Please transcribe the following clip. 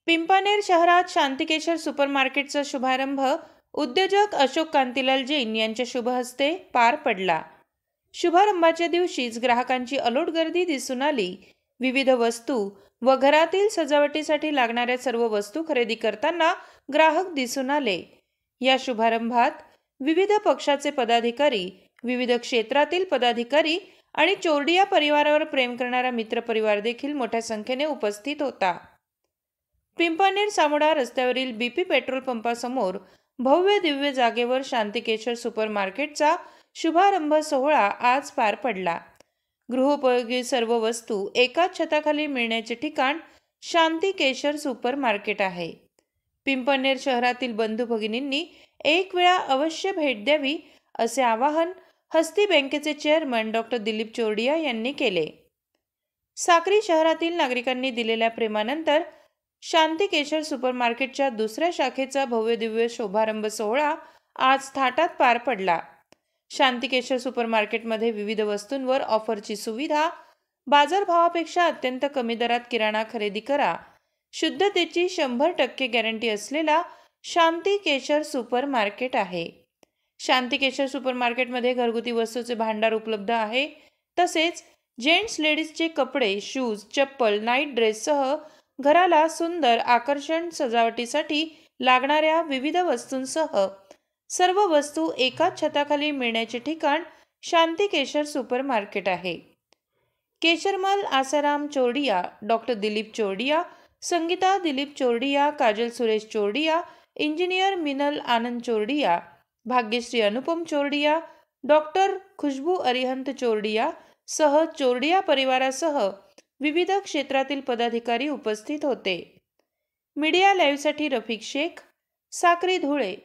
पिंपळनेर शहरात शांतिकेशर सुपरमार्केटचा शुभारंभ उद्योजक अशोक कांतीलाल जैन यांच्या शुभ हस्ते पार पडला। शुभारंभाच्या दिवशीच ग्राहकांची अलोट गर्दी दिसून आली। विविध वस्तू व घरातील सजावटीसाठी लागणाऱ्या सर्व वस्तू खरेदी करताना ग्राहक दिसून आले। या शुभारंभात विविध पक्षाचे पदाधिकारी, विविध क्षेत्रातील पदाधिकारी आणि चोरडिया परिवारावर प्रेम करणारा मित्र परिवार देखील मोठ्या संख्येने उपस्थित होता। पिंपळनेर सामुडा रस्त्यावरील बीपी पेट्रोल पंपासमोर भव्य दिव्य जागेवर शांतिकेशर सुपरमार्केटचा शुभारंभ सोहळा आज पार पडला। गृहोपयोगी सर्व वस्तू एकाच छताखाली मिळण्याचे ठिकाण शांतिकेशर सुपरमार्केट आहे। पिंपळनेर शहरातील बंधू भगिनींनी एक वेळा अवश्य भेट द्यावी असे आवाहन हस्ती बँकेचे चेअरमन डॉक्टर दिलीप चोरडिया यांनी केले। साक्री शहरातील नागरिकांनी दिलेल्या प्रेमानंतर शांतिकेशर सुपरमार्केटच्या दुसऱ्या शाखेचा भव्य दिव्य शुभारंभ सोहळा आज थाटात पार पडला। शांतिकेशर सुपरमार्केटमध्ये विविध वस्तूंवर ऑफरची सुविधा, बाजारभावापेक्षा अत्यंत कमी दरात किराणा खरेदी करा, शुद्धतेची 100% गॅरंटी असलेला शांतिकेशर सुपरमार्केट आहे। शांतिकेशर सुपरमार्केटमध्ये घरगुती वस्तूचे भांडार उपलब्ध आहे। तसेच जेंट्स लेडीजचे कपडे, शूज, चप्पल, नाईट ड्रेससह घराला सुंदर आकर्षण सजावटीसाठी लागणाऱ्या विविध वस्तूंसह सर्व वस्तू एकाच छताखाली मिळण्याचे ठिकाण शांतिकेशर सुपरमार्केट आहे। केशरमल आसाराम चोरडिया, डॉक्टर दिलीप चोरडिया, संगीता दिलीप चोरडिया, काजल सुरेश चोरडिया, इंजिनियर मिनल आनंद चोरडिया, भाग्यश्री अनुपम चोरडिया, डॉक्टर खुशबू अरिहंत चोरडिया सह चोरडिया परिवारासह विविध क्षेत्रातील पदाधिकारी उपस्थित होते। मीडिया लाईव्हसाठी रफिक शेख, साक्री, धुळे।